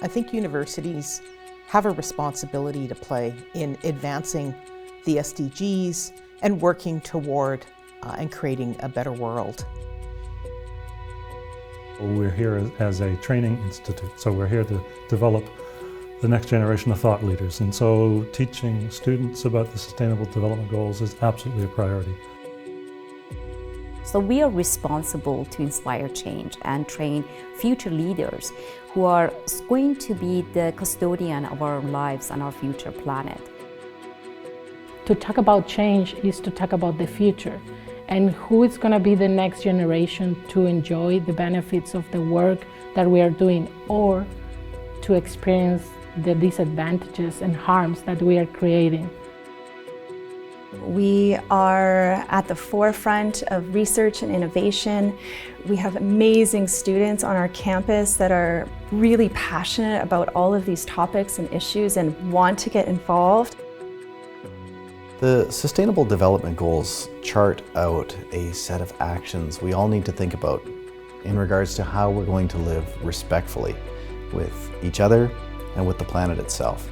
I think universities have a responsibility to play in advancing the SDGs and working toward and creating a better world. We're here as a training institute, so we're here to develop the next generation of thought leaders, and so teaching students about the Sustainable Development Goals is absolutely a priority. So we are responsible to inspire change and train future leaders who are going to be the custodian of our lives and our future planet. To talk about change is to talk about the future and who is going to be the next generation to enjoy the benefits of the work that we are doing, or to experience the disadvantages and harms that we are creating. We are at the forefront of research and innovation. We have amazing students on our campus that are really passionate about all of these topics and issues and want to get involved. The Sustainable Development Goals chart out a set of actions we all need to think about in regards to how we're going to live respectfully with each other and with the planet itself.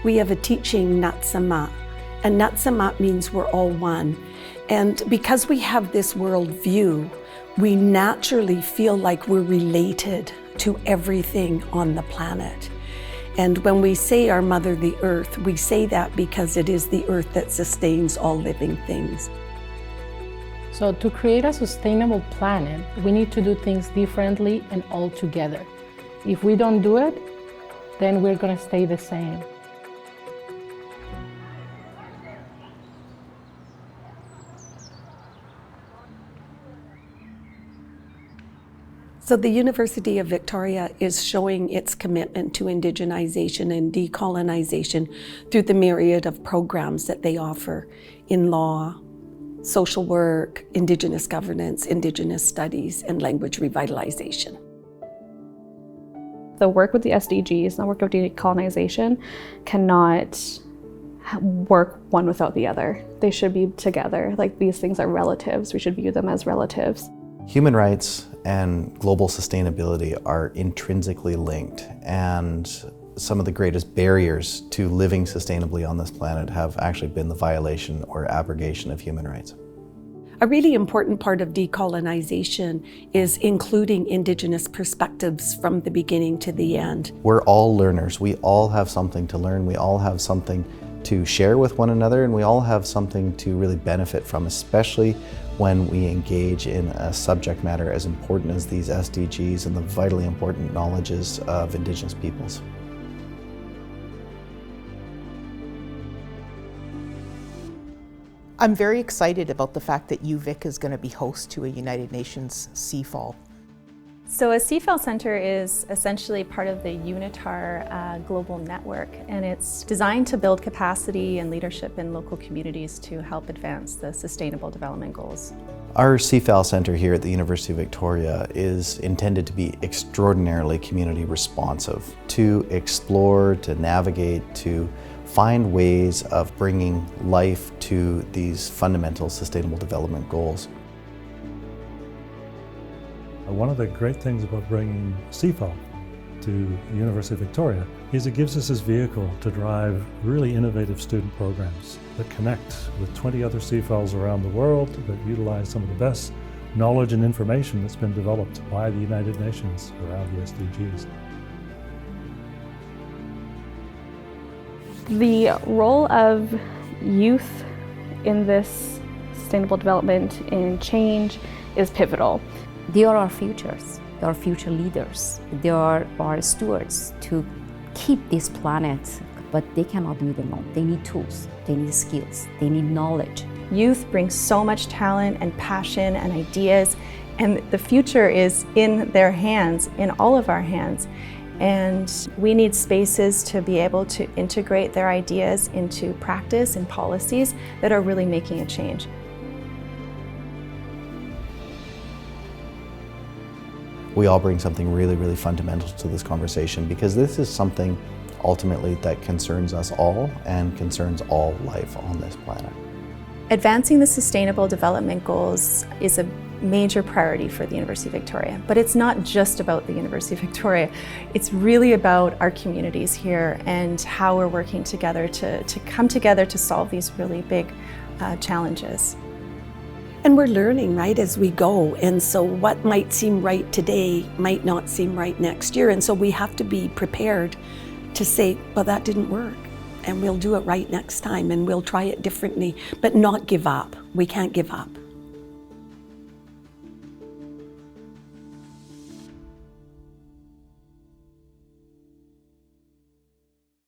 We have a teaching, Natsamat, and Natsamat means we're all one. And because we have this world view, we naturally feel like we're related to everything on the planet. And when we say our mother, the earth, we say that because it is the earth that sustains all living things. So to create a sustainable planet, we need to do things differently and all together. If we don't do it, then we're going to stay the same. So the University of Victoria is showing its commitment to indigenization and decolonization through the myriad of programs that they offer in law, social work, Indigenous governance, Indigenous studies, and language revitalization. The work with the SDGs and the work of decolonization cannot work one without the other. They should be together. Like, these things are relatives. We should view them as relatives. Human rights and global sustainability are intrinsically linked, and some of the greatest barriers to living sustainably on this planet have actually been the violation or abrogation of human rights. A really important part of decolonization is including Indigenous perspectives from the beginning to the end. We're all learners. We all have something to learn. We all have something to share with one another, and we all have something to really benefit from, especially when we engage in a subject matter as important as these SDGs and the vitally important knowledges of Indigenous peoples. I'm very excited about the fact that UVic is going to be host to a United Nations CIFAL. So a CIFAL Center is essentially part of the UNITAR global network, and it's designed to build capacity and leadership in local communities to help advance the Sustainable Development Goals. Our CIFAL Center here at the University of Victoria is intended to be extraordinarily community responsive, to explore, to navigate, to find ways of bringing life to these fundamental Sustainable Development Goals. One of the great things about bringing CIFAL to the University of Victoria is it gives us this vehicle to drive really innovative student programs that connect with 20 other CIFALs around the world that utilize some of the best knowledge and information that's been developed by the United Nations around the SDGs. The role of youth in this sustainable development and change is pivotal. They are our futures. They are future leaders. They are our stewards to keep this planet, but they cannot do it alone. They need tools, they need skills, they need knowledge. Youth brings so much talent and passion and ideas, and the future is in their hands, in all of our hands. And we need spaces to be able to integrate their ideas into practice and policies that are really making a change. We all bring something really, really fundamental to this conversation, because this is something ultimately that concerns us all and concerns all life on this planet. Advancing the Sustainable Development Goals is a major priority for the University of Victoria. But it's not just about the University of Victoria. It's really about our communities here and how we're working together to come together to solve these really big challenges. And we're learning, right, as we go. And so what might seem right today might not seem right next year. And so we have to be prepared to say, well, that didn't work. And we'll do it right next time and we'll try it differently, but not give up. We can't give up.